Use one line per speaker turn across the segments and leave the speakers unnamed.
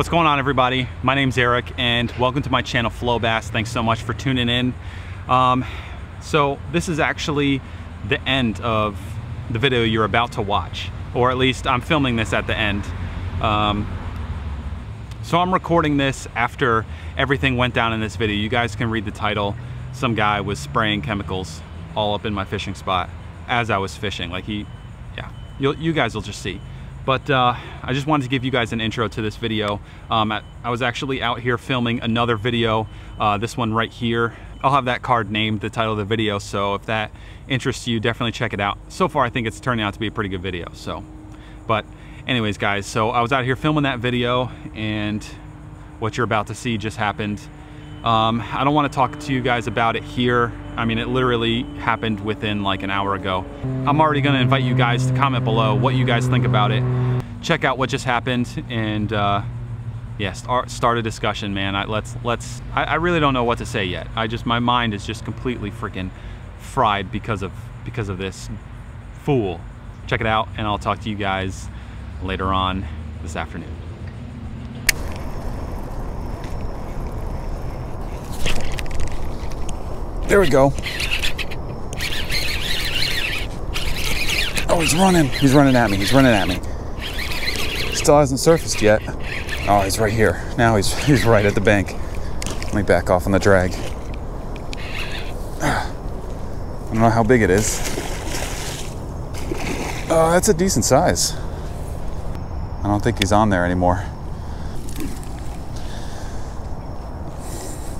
What's going on, everybody? My name's Eric and welcome to my channel Flow Bass. Thanks so much for tuning in. So this is actually the end of the video you're about to watch, or at least I'm filming this at the end. So I'm recording this after everything went down in this video. You guys can read the title. Some guy was spraying chemicals all up in my fishing spot as I was fishing. Like you guys will just see. But I just wanted to give you guys an intro to this video. I was actually out here filming another video, this one right here. I'll have that card named the title of the video, so if that interests you, definitely check it out. So far, I think it's turning out to be a pretty good video. But anyways, guys, so I was out here filming that video, and what you're about to see just happened. I don't want to talk to you guys about it here. I mean, it literally happened within like an hour ago. I'm already going to invite you guys to comment below what you guys think about it. Check out what just happened, and yeah, start a discussion, man. I really don't know what to say yet. My mind is just completely freaking fried because of this fool. Check it out, and I'll talk to you guys later on this afternoon.
There we go. Oh, he's running. He's running at me. He's running at me. Still hasn't surfaced yet. Oh, he's right here. Now he's right at the bank. Let me back off on the drag. I don't know how big it is. That's a decent size. I don't think he's on there anymore.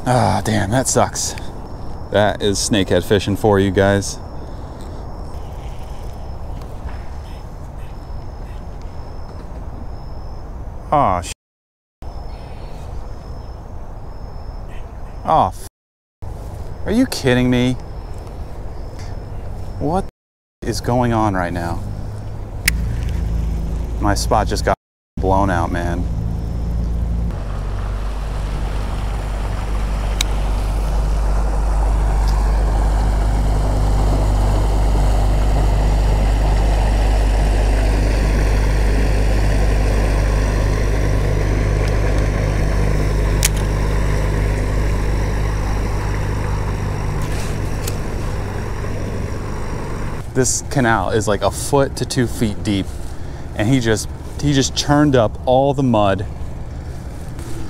Ah, damn, that sucks. That is snakehead fishing for you guys. Oh, oh, are you kidding me? What is going on right now? My spot just got blown out, man. This canal is like 1 foot to 2 feet deep, and he just churned up all the mud.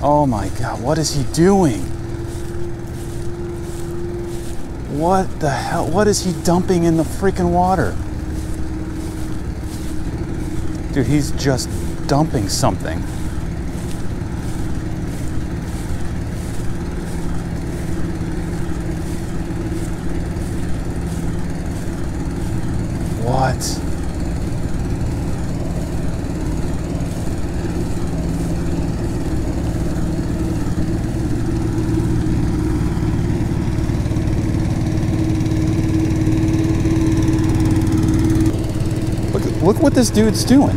Oh my God, what is he doing? What the hell? What is he dumping in the freaking water? Dude, he's just dumping something. What? Look what this dude's doing.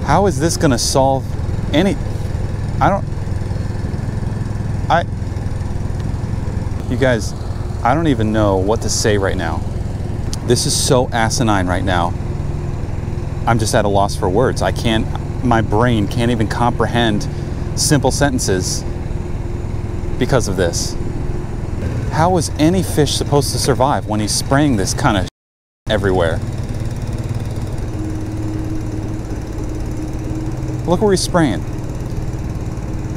How is this gonna solve any... You guys, I don't even know what to say right now. This is so asinine right now. I'm just at a loss for words. My brain can't even comprehend simple sentences because of this. How is any fish supposed to survive when he's spraying this kind of everywhere? Look where he's spraying.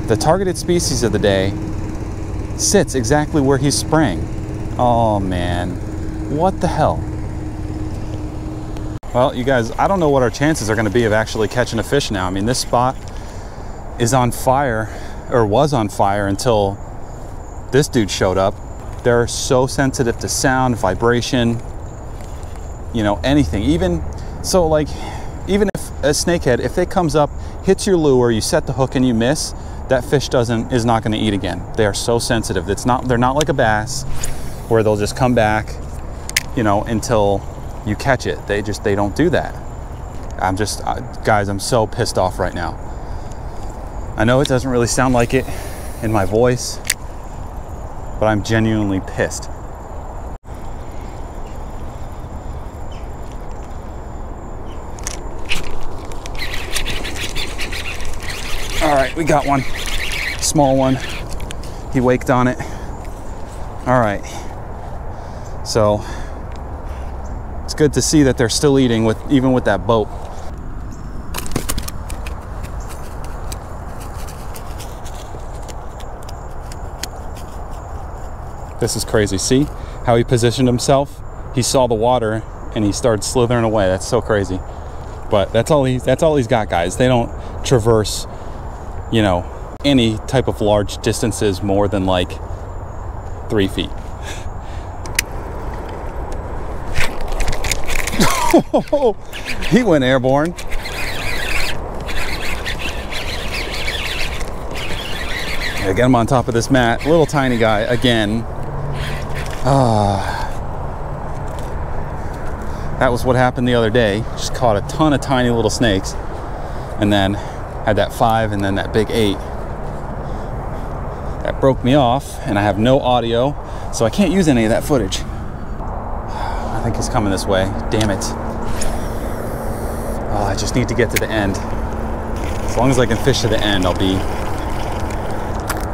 The targeted species of the day sits exactly where he's spraying. Oh man, what the hell? Well, you guys, I don't know what our chances are going to be of actually catching a fish now. I mean, this spot is on fire, or was on fire until this dude showed up. They're so sensitive to sound, vibration, you know, anything. Even if a snakehead, if it comes up, hits your lure, you set the hook and you miss, that fish is not going to eat again. They are so sensitive. They're not like a bass where they'll just come back, you know, until you catch it. They don't do that. Guys, I'm so pissed off right now. I know it doesn't really sound like it in my voice, but I'm genuinely pissed. All right, we got one. Small one. He waked on it. All right. So it's good to see that they're still eating even with that boat. This is crazy. See how he positioned himself? He saw the water and he started slithering away. That's so crazy. But that's all he's got, guys. They don't traverse, you know, any type of large distances more than like 3 feet. He went airborne. Yeah, get him on top of this mat. Little tiny guy again. That was what happened the other day. Just caught a ton of tiny little snakes, and then had that 5 and then that big 8. That broke me off, and I have no audio, so I can't use any of that footage. I think he's coming this way. Damn it. Oh, I just need to get to the end. As long as I can fish to the end, I'll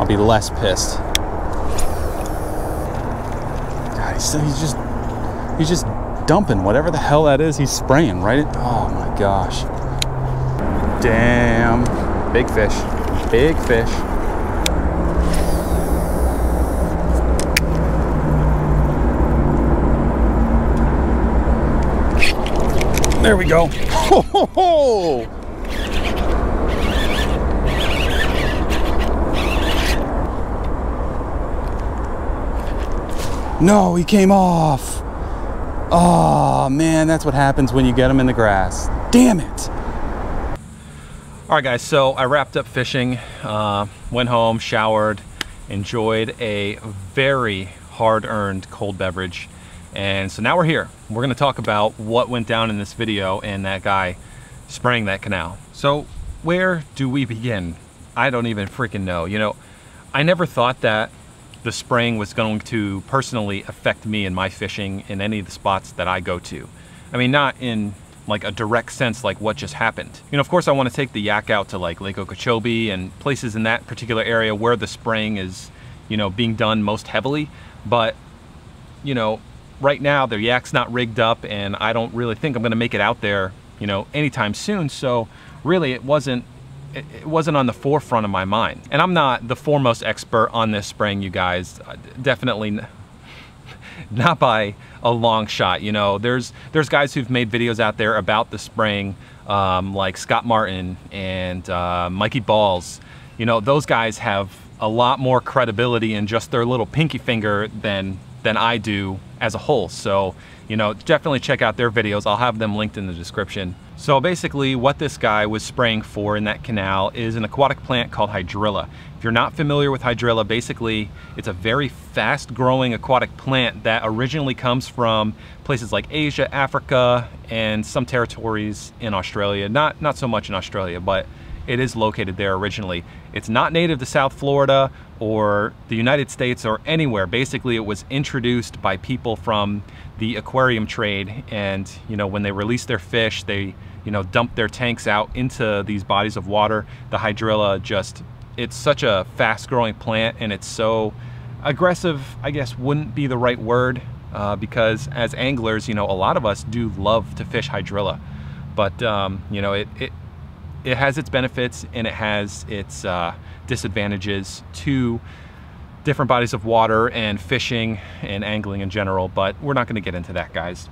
be less pissed. God, he's just dumping whatever the hell that is. He's spraying right at, oh my gosh. Damn. Big fish. Big fish. There we go. Ho, ho, ho. No, he came off. Oh man, that's what happens when you get them in the grass. Damn it.
All right, guys, so I wrapped up fishing, went home, showered, enjoyed a very hard-earned cold beverage. And so now we're here. We're gonna talk about what went down in this video and that guy spraying that canal. So where do we begin? I don't even freaking know. You know, I never thought that the spraying was going to personally affect me in my fishing in any of the spots that I go to. I mean, not in like a direct sense like what just happened. You know, of course I want to take the yak out to like Lake Okeechobee and places in that particular area where the spraying is, you know, being done most heavily. But, you know, right now the yak's not rigged up and I don't really think I'm gonna make it out there, you know, anytime soon. So really it wasn't on the forefront of my mind. And I'm not the foremost expert on this spraying, you guys. Definitely not by a long shot. You know, there's guys who've made videos out there about the spraying, like Scott Martin and Mikey Balls. You know, those guys have a lot more credibility in just their little pinky finger than I do as a whole. So, you know, definitely check out their videos. I'll have them linked in the description. So basically what this guy was spraying for in that canal is an aquatic plant called hydrilla. If you're not familiar with hydrilla, basically it's a very fast growing aquatic plant that originally comes from places like Asia, Africa, and some territories in Australia. Not so much in Australia, but it is located there originally. It's not native to South Florida or the United States or anywhere. Basically, it was introduced by people from the aquarium trade, and you know, when they release their fish, they, you know, dump their tanks out into these bodies of water. The hydrilla just, it's such a fast-growing plant, and it's so aggressive, I guess wouldn't be the right word, because as anglers, you know, a lot of us do love to fish hydrilla, but you know, it has its benefits and it has its disadvantages to different bodies of water and fishing and angling in general, but we're not going to get into that, guys.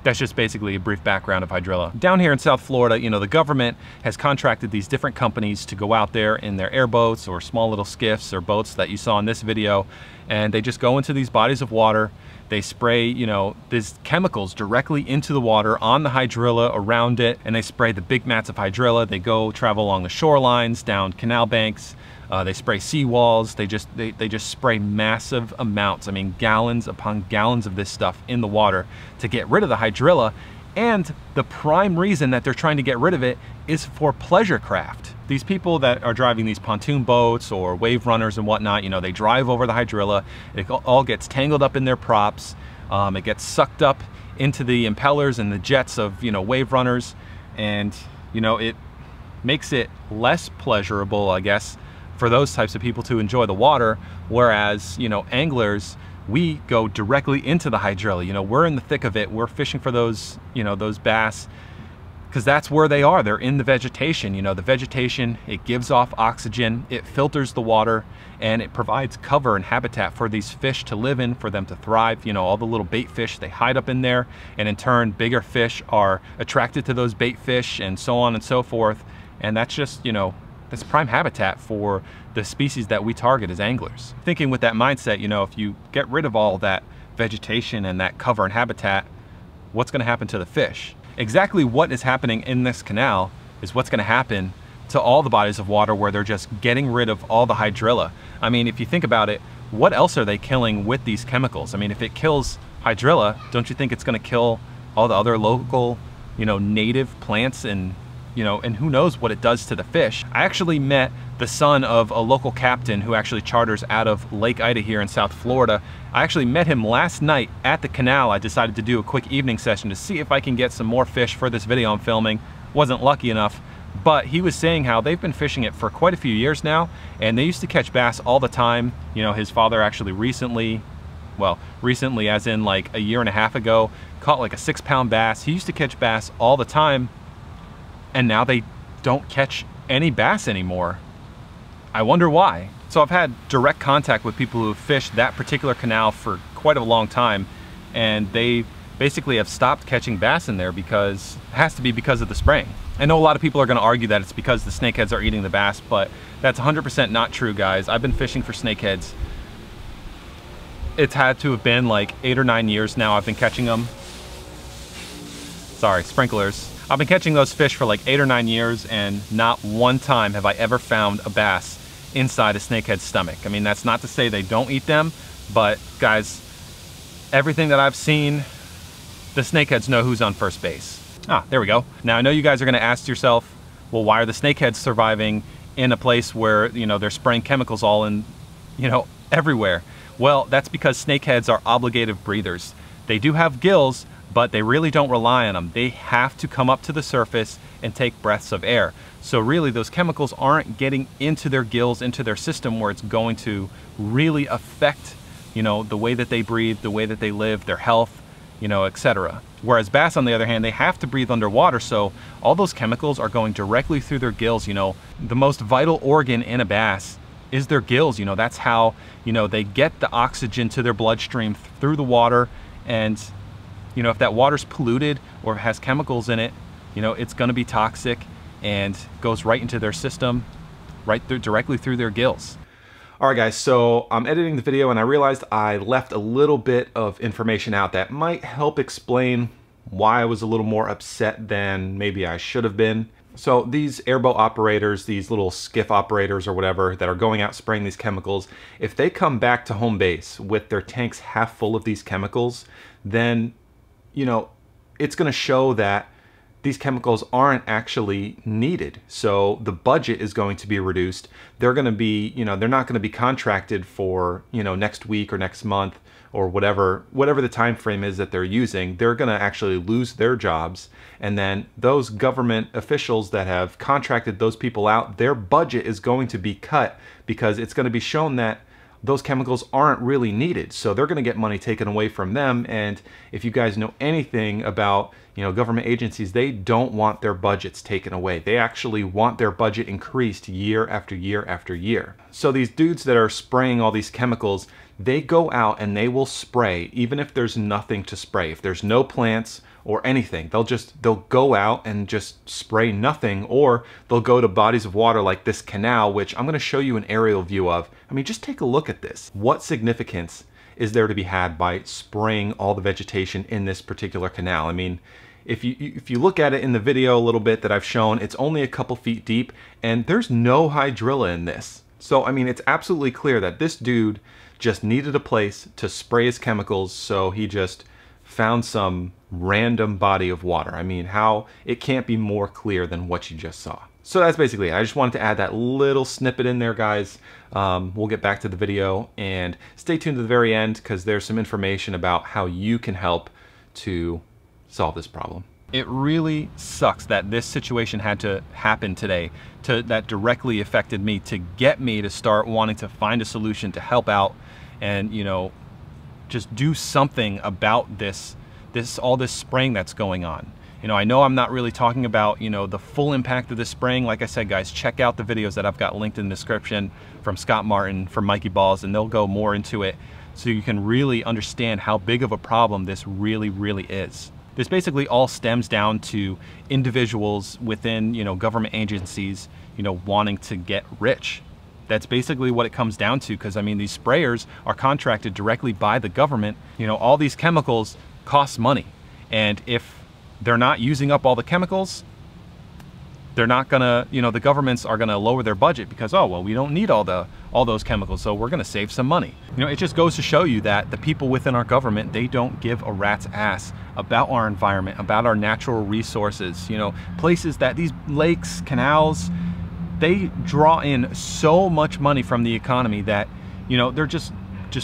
That's just basically a brief background of hydrilla. Down here in South Florida, you know, the government has contracted these different companies to go out there in their airboats or small little skiffs or boats that you saw in this video, and they just go into these bodies of water. They spray, you know, these chemicals directly into the water on the hydrilla, around it, and they spray the big mats of hydrilla. They go travel along the shorelines, down canal banks. They spray seawalls. They just spray massive amounts. I mean, gallons upon gallons of this stuff in the water to get rid of the hydrilla. And the prime reason that they're trying to get rid of it is for pleasure craft. These people that are driving these pontoon boats or wave runners and whatnot, you know, they drive over the hydrilla. It all gets tangled up in their props. It gets sucked up into the impellers and the jets of, you know, wave runners. And, you know, makes it less pleasurable, I guess, for those types of people to enjoy the water. Whereas, you know, anglers, we go directly into the hydrilla. You know, we're in the thick of it. We're fishing for those, you know, those bass, because that's where they are. They're in the vegetation. You know, the vegetation, it gives off oxygen, it filters the water, and it provides cover and habitat for these fish to live in, for them to thrive. You know, all the little bait fish, they hide up in there, and in turn, bigger fish are attracted to those bait fish, and so on and so forth. And that's just, you know, that's prime habitat for the species that we target as anglers. Thinking with that mindset, you know, if you get rid of all that vegetation and that cover and habitat, what's gonna happen to the fish? Exactly what is happening in this canal is what's gonna happen to all the bodies of water where they're just getting rid of all the hydrilla. I mean, if you think about it, what else are they killing with these chemicals? I mean, if it kills hydrilla, don't you think it's gonna kill all the other local, you know, native plants, and, you know, and who knows what it does to the fish. I actually met the son of a local captain who actually charters out of Lake Ida here in South Florida. I actually met him last night at the canal. I decided to do a quick evening session to see if I can get some more fish for this video I'm filming. Wasn't lucky enough, but he was saying how they've been fishing it for quite a few years now, and they used to catch bass all the time. You know, his father actually recently, well, recently as in like a year and a half ago, caught like a 6-pound bass. He used to catch bass all the time, and now they don't catch any bass anymore. I wonder why. So I've had direct contact with people who have fished that particular canal for quite a long time, and they basically have stopped catching bass in there because it has to be because of the spraying. I know a lot of people are going to argue that it's because the snakeheads are eating the bass, but that's 100% not true, guys. I've been fishing for snakeheads. It's had to have been like 8 or 9 years now I've been catching them. Sorry, sprinklers. I've been catching those fish for like 8 or 9 years, and not one time have I ever found a bass inside a snakehead's stomach. I mean, that's not to say they don't eat them, but guys, everything that I've seen, the snakeheads know who's on first base. Ah, there we go. Now I know you guys are gonna ask yourself, well, why are the snakeheads surviving in a place where, you know, they're spraying chemicals all in, you know, everywhere? Well, that's because snakeheads are obligative breathers. They do have gills, but they really don't rely on them. They have to come up to the surface and take breaths of air. So really those chemicals aren't getting into their gills, into their system, where it's going to really affect, you know, the way that they breathe, the way that they live, their health, you know, etc. Whereas bass, on the other hand, they have to breathe underwater, so all those chemicals are going directly through their gills. You know, the most vital organ in a bass is their gills. You know, that's how, you know, they get the oxygen to their bloodstream through the water. And you know, if that water's polluted or has chemicals in it, you know, it's going to be toxic and goes right into their system, right through, directly through their gills. All right, guys, so I'm editing the video and I realized I left a little bit of information out that might help explain why I was a little more upset than maybe I should have been. So these airboat operators, these little skiff operators or whatever that are going out spraying these chemicals, if they come back to home base with their tanks half full of these chemicals, then, you know, it's going to show that these chemicals aren't actually needed. So the budget is going to be reduced. They're going to be, you know, they're not going to be contracted for, you know, next week or next month or whatever the time frame is that they're using. They're going to actually lose their jobs. And then those government officials that have contracted those people out, their budget is going to be cut because it's going to be shown that those chemicals aren't really needed. So they're going to get money taken away from them. And if you guys know anything about, you know, government agencies, they don't want their budgets taken away. They actually want their budget increased year after year after year. So these dudes that are spraying all these chemicals, they go out and they will spray even if there's nothing to spray. If there's no plants or anything, they'll go out and just spray nothing, or they'll go to bodies of water like this canal, which I'm going to show you an aerial view of. I mean, just take a look at this. What significance is there to be had by spraying all the vegetation in this particular canal? I mean, if you look at it in the video a little bit that I've shown, it's only a couple feet deep and there's no hydrilla in this. So, I mean, it's absolutely clear that this dude just needed a place to spray his chemicals, so he just found some random body of water. I mean, how it can't be more clear than what you just saw. So that's basically it. I just wanted to add that little snippet in there, guys. We'll get back to the video and stay tuned to the very end because there's some information about how you can help to solve this problem. it really sucks that this situation had to happen today, that directly affected me, to get me to start wanting to find a solution to help out and, you know, just do something about all this spraying that's going on. You know, I know I'm not really talking about, you know, the full impact of this spraying. Like I said, guys, check out the videos that I've got linked in the description from Scott Martin, from Mikey Balls, and they'll go more into it so you can really understand how big of a problem this really, really is. This basically all stems down to individuals within, you know, government agencies, you know, wanting to get rich. That's basically what it comes down to, because I mean, these sprayers are contracted directly by the government. You know, all these chemicals cost money, and if they're not using up all the chemicals, they're not gonna, you know, the governments are gonna lower their budget because, oh, well, we don't need all those chemicals, so we're gonna save some money. You know, it just goes to show you that the people within our government, they don't give a rat's ass about our environment, about our natural resources. You know, places that, these lakes, canals, they draw in so much money from the economy that, you know, they're just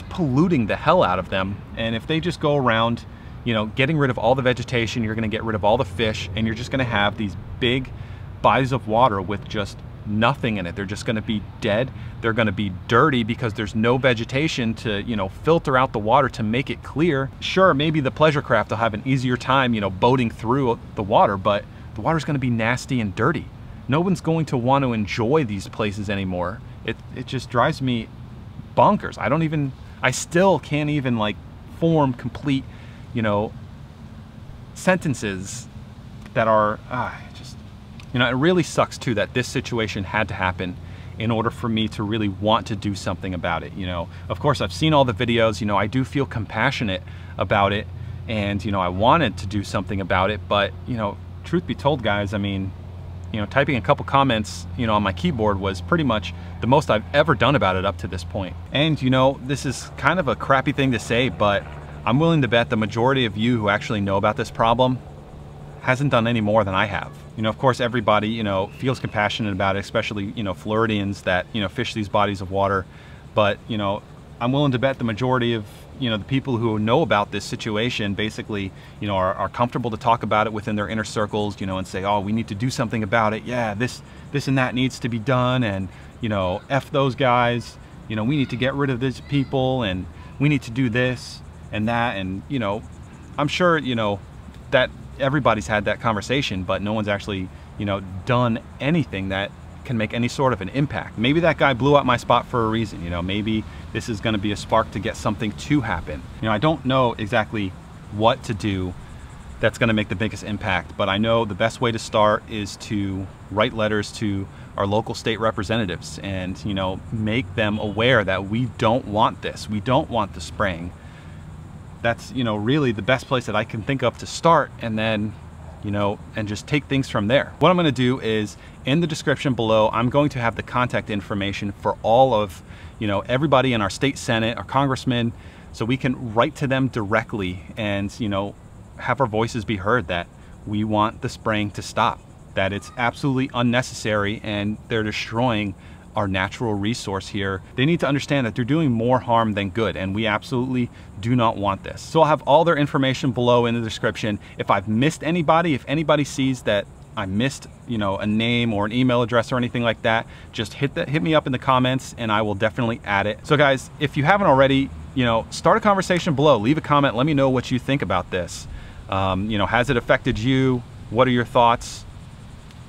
polluting the hell out of them. And if they just go around, you know, getting rid of all the vegetation, you're gonna get rid of all the fish, and you're just gonna have these big bodies of water with just nothing in it. They're just gonna be dead. They're gonna be dirty because there's no vegetation to, you know, filter out the water to make it clear. Sure, maybe the pleasure craft will have an easier time, you know, boating through the water, but the water's gonna be nasty and dirty. No one's going to want to enjoy these places anymore. It just drives me bonkers. I still can't even like form complete, you know, sentences that are, you know, it really sucks too that this situation had to happen in order for me to really want to do something about it. You know, of course, I've seen all the videos, you know, I do feel compassionate about it, and, you know, I wanted to do something about it, but, you know, truth be told, guys, I mean, you know, typing a couple comments, you know, on my keyboard was pretty much the most I've ever done about it up to this point. And, you know, this is kind of a crappy thing to say, but I'm willing to bet the majority of you who actually know about this problem hasn't done any more than I have. You know, of course, everybody, you know, feels compassionate about it, especially, you know, Floridians that, you know, fish these bodies of water. But, you know, I'm willing to bet the majority of, you know, the people who know about this situation basically, you know, are comfortable to talk about it within their inner circles, you know, and say, oh, we need to do something about it. Yeah, this and that needs to be done. And, you know, F those guys, you know, we need to get rid of these people, and we need to do this and that. And, you know, I'm sure, you know, that everybody's had that conversation, but no one's actually, you know, done anything that can make any sort of an impact. Maybe that guy blew up my spot for a reason. You know, maybe this is going to be a spark to get something to happen. You know, I don't know exactly what to do that's going to make the biggest impact, but I know the best way to start is to write letters to our local state representatives and, you know, make them aware that we don't want this. We don't want the spraying. That's, you know, really the best place that I can think of to start, and then, you know, and just take things from there. What I'm going to do is, in the description below, I'm going to have the contact information for all of, you know, everybody in our state senate, our congressmen, so we can write to them directly and, you know, have our voices be heard that we want the spraying to stop, that it's absolutely unnecessary and they're destroying our natural resource here. They need to understand that they're doing more harm than good, and we absolutely do not want this. So I'll have all their information below in the description. If I've missed anybody, if anybody sees that I missed, you know, a name or an email address or anything like that, just hit me up in the comments and I will definitely add it. So guys, if you haven't already, you know, start a conversation below, leave a comment, let me know what you think about this. You know, has it affected you? What are your thoughts?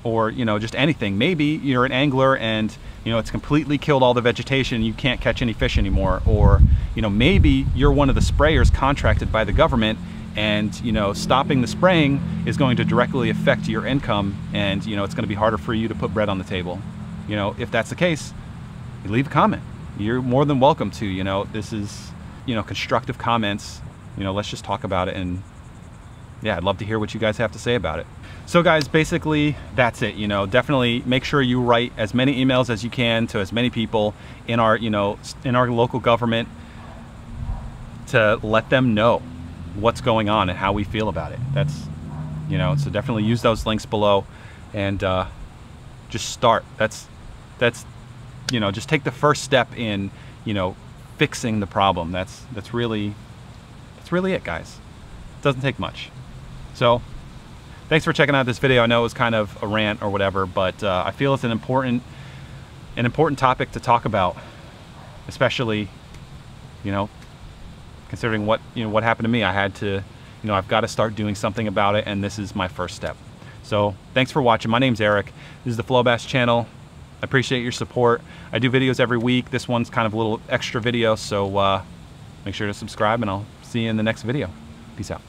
Or, you know, just anything. Maybe you're an angler and, you know, it's completely killed all the vegetation, you can't catch any fish anymore. Or, you know, maybe you're one of the sprayers contracted by the government, and, you know, stopping the spraying is going to directly affect your income, and, you know, it's going to be harder for you to put bread on the table. You know, if that's the case, leave a comment. You're more than welcome to. You know, this is, you know, constructive comments. You know, let's just talk about it, and yeah, I'd love to hear what you guys have to say about it. So guys, basically that's it. You know, definitely make sure you write as many emails as you can to as many people in our, you know, in our local government to let them know what's going on and how we feel about it. That's, you know, so definitely use those links below and just start. That's, you know, just take the first step in, you know, fixing the problem. That's really it, guys. It doesn't take much. So thanks for checking out this video. I know it was kind of a rant or whatever, but I feel it's an important topic to talk about, especially, you know, considering what happened to me. I had to, you know, I've got to start doing something about it, and this is my first step. So thanks for watching. My name's Eric. This is the Flow Bass channel. I appreciate your support. I do videos every week. This one's kind of a little extra video, so make sure to subscribe, and I'll see you in the next video. Peace out.